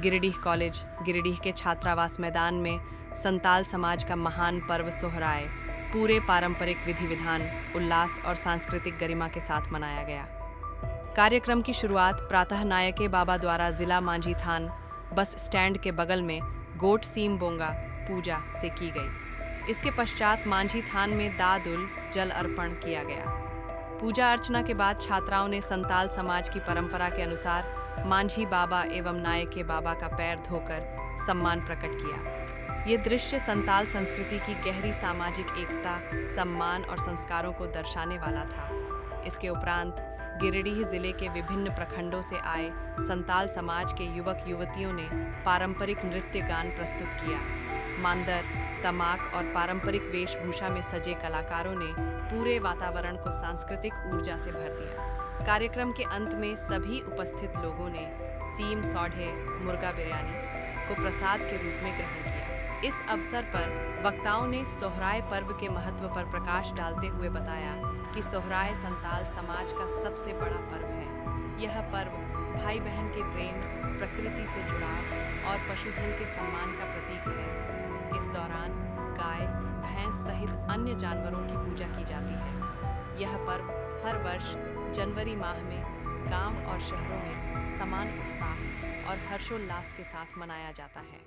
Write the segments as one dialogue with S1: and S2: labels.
S1: Giridih college Giridih के छात्रावास मैदान में संताल समाज का महान पर्व सोहराय पूरे पारंपरिक विधि विधान, उल्लास और सांस्कृतिक गरिमा के साथ मनाया गया। कार्यक्रम की शुरुआत प्रातः नायके बाबा द्वारा जिला मांझी थान बस स्टैंड के बगल में गोट सीम बोंगा पूजा से की गई। इसके पश्चात मांझी थान में दादुल जल अर्पण किया गया। पूजा अर्चना के बाद छात्राओं ने संताल समाज की परंपरा के अनुसार मांझी बाबा एवं नायके बाबा का पैर धोकर सम्मान प्रकट किया। ये दृश्य संताल संस्कृति की गहरी सामाजिक एकता, सम्मान और संस्कारों को दर्शाने वाला था। इसके उपरांत गिरिडीह जिले के विभिन्न प्रखंडों से आए संताल समाज के युवक युवतियों ने पारंपरिक नृत्य गान प्रस्तुत किया। मांदर, तमाक और पारंपरिक वेशभूषा में सजे कलाकारों ने पूरे वातावरण को सांस्कृतिक ऊर्जा से भर दिया। कार्यक्रम के अंत में सभी उपस्थित लोगों ने सीम सौढ़े मुर्गा बिरयानी को प्रसाद के रूप में ग्रहण किया। इस अवसर पर वक्ताओं ने सोहराय पर्व के महत्व पर प्रकाश डालते हुए बताया कि सोहराय संताल समाज का सबसे बड़ा पर्व है। यह पर्व भाई बहन के प्रेम, प्रकृति से जुड़ाव और पशुधन के सम्मान का प्रतीक है। इस दौरान गाय, भैंस सहित अन्य जानवरों की पूजा की जाती है। यह पर्व हर वर्ष जनवरी माह में गांव और शहरों में समान उत्साह और हर्षोल्लास के साथ मनाया जाता है।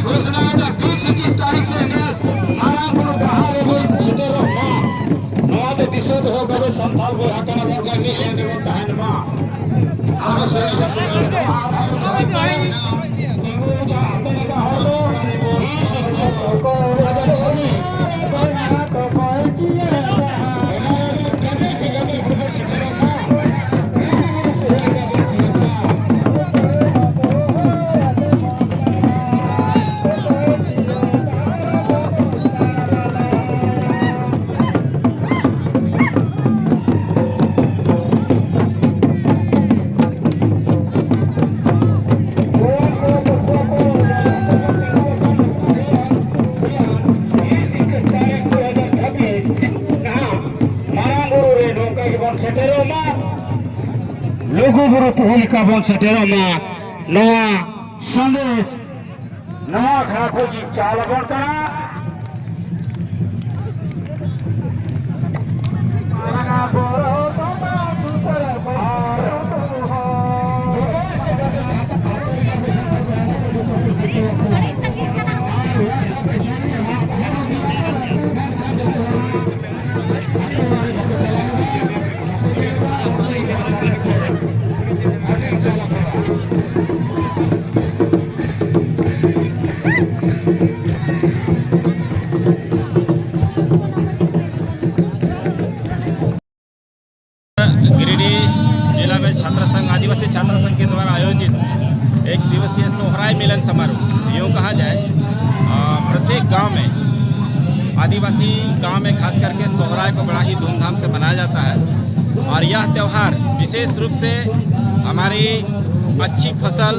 S2: घोषणा 20-21 तारीख से दिशा हो गए संथाल को हकना वर्ग में लेने में तहन मा आवश्यक है आवाज तो जा आते का हो 20-21 को अगर छवि बना तो कोई जिए कदे से कदे फुटबॉल क्षेत्र में लोगो गुरु तुहुल का बन सटेरो मा नवा संदेश नवा खाको की चाल बन करा आना बोरो समा सुसर पार
S3: Thank you. मिलन समारोह यूँ कहा जाए, प्रत्येक गांव में, आदिवासी गांव में खास करके सोहराय को बड़ा ही धूमधाम से मनाया जाता है। और यह त्यौहार विशेष रूप से हमारी अच्छी फसल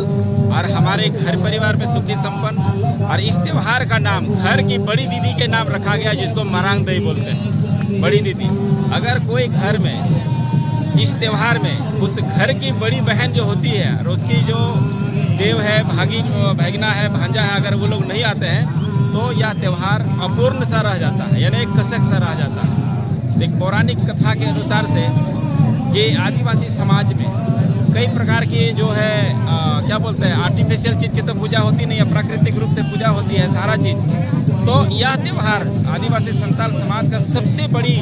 S3: और हमारे घर परिवार में सुखी संपन्न, और इस त्यौहार का नाम घर की बड़ी दीदी के नाम रखा गया, जिसको मरांग दई बोलते हैं, बड़ी दीदी। अगर कोई घर में इस त्यौहार में उस घर की बड़ी बहन जो होती है और उसकी जो देव है, भागिना है, भांजा है, अगर वो लोग नहीं आते हैं तो यह त्यौहार अपूर्ण सा रह जाता है, यानी एक कसक सा रह जाता है। एक पौराणिक कथा के अनुसार से ये आदिवासी समाज में कई प्रकार की जो है क्या बोलते हैं, आर्टिफिशियल चीज़ की तो पूजा होती नहीं है, प्राकृतिक रूप से पूजा होती है सारा चीज़। तो यह त्यौहार आदिवासी संताल समाज का सबसे बड़ी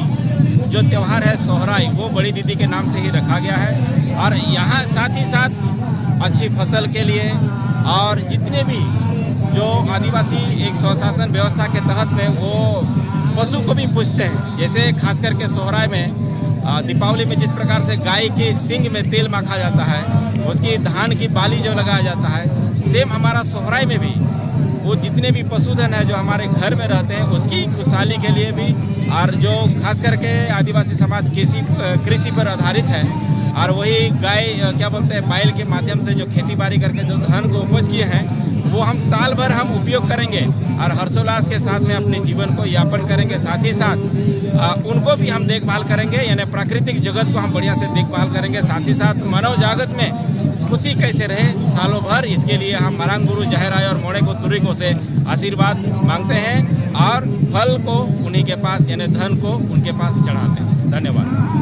S3: जो त्यौहार है सोहराय, वो बड़ी दीदी के नाम से ही रखा गया है। और यहाँ साथ ही साथ अच्छी फसल के लिए और जितने भी जो आदिवासी एक स्वशासन व्यवस्था के तहत में वो पशु को भी पूजते हैं, जैसे खास करके सोहराय में दीपावली में जिस प्रकार से गाय के सींग में तेल माखा जाता है, उसकी धान की बाली जो लगाया जाता है, सेम हमारा सोहराय में भी वो जितने भी पशुधन है जो हमारे घर में रहते हैं उसकी खुशहाली के लिए भी, और जो खास करके आदिवासी समाज कृषि पर आधारित है, और वही गाय क्या बोलते हैं बैल के माध्यम से जो खेती बाड़ी करके जो धान को उपज किए हैं वो हम साल भर हम उपयोग करेंगे और हर्षोल्लास के साथ में अपने जीवन को यापन करेंगे। साथ ही साथ उनको भी हम देखभाल करेंगे, यानी प्राकृतिक जगत को हम बढ़िया से देखभाल करेंगे। साथ ही साथ मानव जागत में खुशी कैसे रहे सालों भर, इसके लिए हम मरांग गुरु जहराय और मोड़े को तुरिको से आशीर्वाद मांगते हैं और फल को उन्हीं के पास यानी धन को उनके पास चढ़ाते हैं। धन्यवाद।